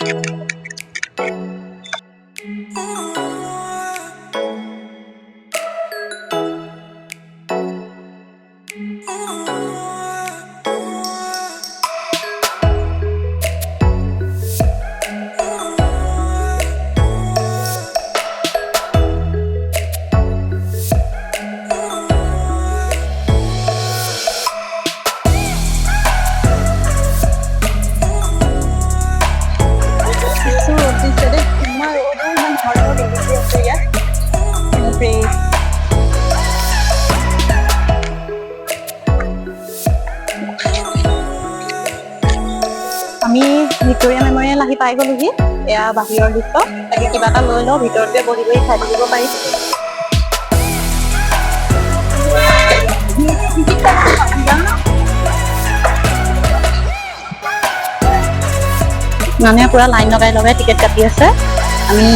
আমি Victoria memorial আহি পাই গলোহি। এয়া বাহিৰৰ দৃশ্য, তাকে কিবা এটা লৈ লওঁ, ভিতৰতে বহি বহি খাই থাকিব পাৰি। মানুহে পুৰা লাইন লগাই লগাই টিকেট কাটি আছে। আমি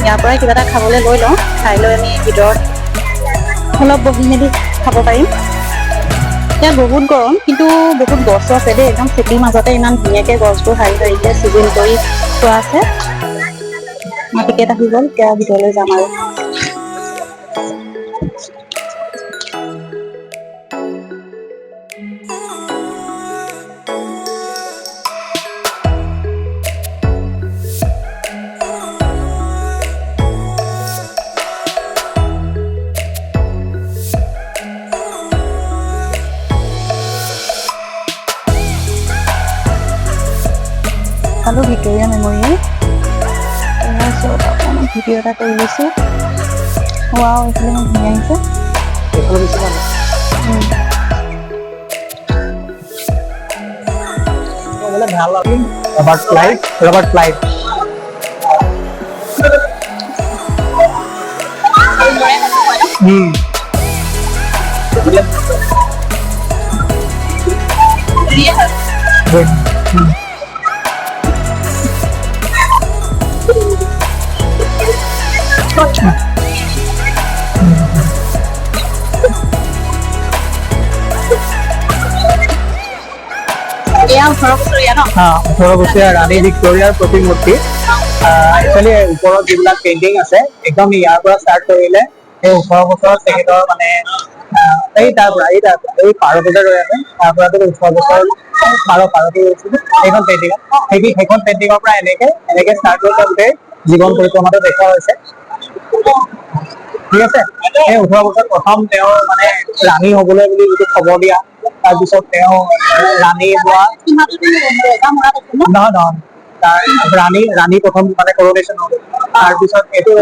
ইয়াৰ পৰাই কিবা এটা খাবলৈ লৈ লওঁ, খাই লৈ আমি ভিতৰত অলপ বহি মেলি খাব পাৰিম। ইয়াত বহুত গৰম, কিন্তু বহুত গছো আছে দেই, একদম চিটিৰ মাজতে ইমান ধুনীয়াকে গছবোৰ শাৰী শাৰীকে চিজিল কৰি থোৱা আছে। টিকেট আহি গ'ল, এতিয়া ভিতৰলৈ যাম আৰু। চালো ভিক্টোৰিয়া মেমৰিয়েল। ভিডিঅ' এটা কৰি লৈছোঁ। ৱাও, এইফালে ইমান ধুনীয়া আহিছে। Robert Clive. ৰাণী ভিক্টোৰিয়াৰ প্ৰতিমূৰ্তি। একচুৱেলি ওপৰত যিবিলাক পেইণ্টিং আছে, একদম ইয়াৰ পৰা ষ্টাৰ্ট কৰিলে এই 18 বছৰত তেখেতৰ মানে এই পাৰ বজাৰ ৰৈ আছে, তাৰ পৰা 18 বছৰ পাৰতো গৈছিলে সেইখন পেইণ্টিং। সেইখন পেইণ্টিঙৰ পৰা এনেকে ষ্টাৰ্ট কৰি গোটেই জীৱন পৰিক্ৰমাটো দেখুওৱা হৈছে। ঠিক আছে, এই 18 বছৰত প্ৰথম তেওঁ মানে ৰাণী হবলৈ বুলি যিটো খবৰ দিয়া, তাৰপিছত তেওঁ ৰাণী হোৱা ৰাণী প্ৰথম মানে কৰ'নেশ্যন হ'ল। তাৰপিছত এইটো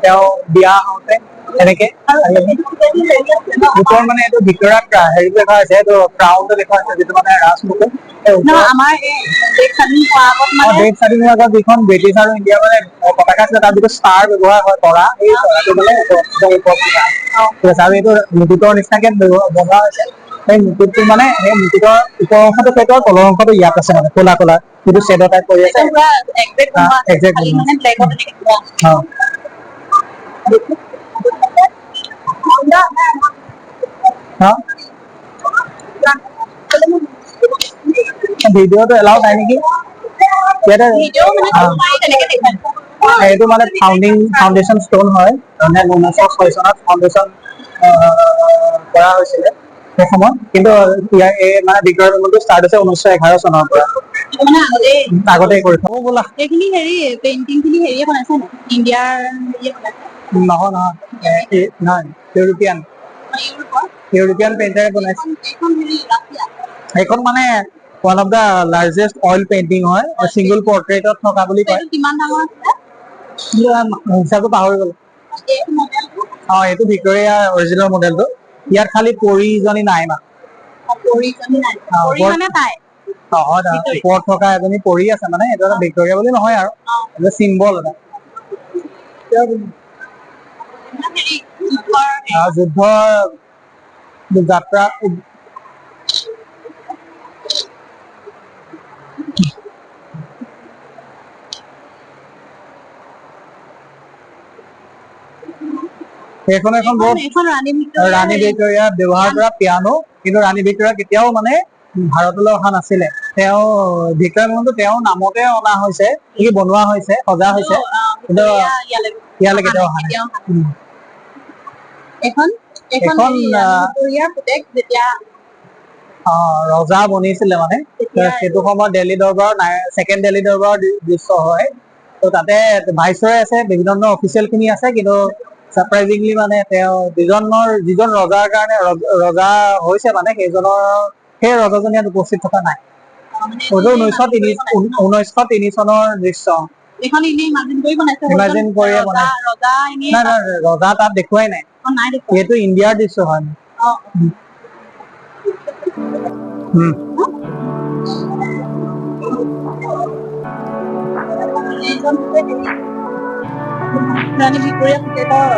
তেওঁ বিয়া হওঁতে এনেকে ওপৰত মানে এইটো ভিক্টোৰিয়াত হেৰিটো দেখা হৈছে, এইটো ক্ৰাউনটো দেখা হৈছে, যিটো মানে ৰাজমুকুট। দেশ স্বাধীন হোৱাৰ আগত যিখন ব্ৰিটিছ আৰু ইণ্ডিয়াৰ মানে পতাকা আছিলে, তাৰ যিটো ষ্টাৰ ব্যৱহাৰ হয়, তৰা, এই তৰাটো মানে আৰু এইটো মুকুটৰ নিচিনাকে বনোৱা হৈছে। সেই মুকুটটো মানে সেই মুকুটৰ ওপৰ অংশটো সেইটো আৰু তলৰ অংশটো ইয়াত আছে, মানে ক'লা ক'লা যিটো শ্বেডৰ টাইপ কৰি আছে। ভিডিঅ'টো এলাউ নাই নেকি ইয়াতে? এইটো মানে ফাউণ্ডেশ্যন ষ্টন হয়, 1906 চনত ফাউণ্ডেশ্যন কৰা হৈছিলে সেই সময়ত। কিন্তু মানে ভিক্টোৰিয়া মেমৰিয়েলটো ষ্টাৰ্ট হৈছে 1911 চনৰ পৰা। আগতেই কৰি থব ব'লা। এইখিনি হেৰি পেইণ্টিং খিনি হেৰিয়ে বনাইছে নে? ইণ্ডিয়াৰ নহয়, ইউৰোপিয়ান পেইণ্টাৰে বনাইছে। সেইখন মানে one of the largest oil painting হয়, চিংগল পৰ্ট্ৰেটত থকা বুলি কয়। কিমান ডাঙৰ আছিলে? হিচাপটো পাহৰি গ'লো। এইটো ভিক্টোৰিয়া অৰিজিনেল মডেলটো। ইয়াত খালি পৰীজনী নাই মানে। ওপৰত থকা এজনী পৰী আছে, মানে এইটো এটা ভিক্টোৰিয়া বুলি নহয় আৰু এইটো চিম্বল এটা। যুদ্ধৰ যাত্ৰা সেইখন এখন ৰাণী ভিক্টোৰিয়া ব্যৱহাৰ কৰা পিয়ানো, কিন্তু ৰাণী ভিক্টোৰিয়া কেতিয়াও মানে ভাৰতলৈ অহা নাছিলে। তেওঁ ভিক্টৰিয়া মেমৰিয়েলটো তেওঁৰ নামতে অনা হৈছে, কি বনোৱা হৈছে, সজা হৈছে, কিন্তু ইয়ালৈকে তেওঁ অহা নাই। এখন ৰজা বনিছিলে মানে, সেইটো সময়ত দিল্লী দৰবাৰৰ ছেকেণ্ড দিল্লী দৰবাৰৰ দৃশ্য হয়। ত' তাতে ভাইচৰয় আছে, বিভিন্ন ধৰণৰ অফিচিয়েল খিনি আছে, কিন্তু ছাৰপ্ৰাইজিংলি মানে তেওঁ যিজন ৰজাৰ কাৰণে ৰজা হৈছে মানে সেই ৰজাজন ইয়াত উপস্থিত থকা নাই। 1903 চনৰ দৃশ্য। ইমাজিন কৰিয়ে বনাইছে। ৰজা তাত দেখুৱাই নাই, এইটো ইণ্ডিয়াৰ দৃশ্য হয়। ৰাণী ভিক্টৰিয়া পুতেকৰ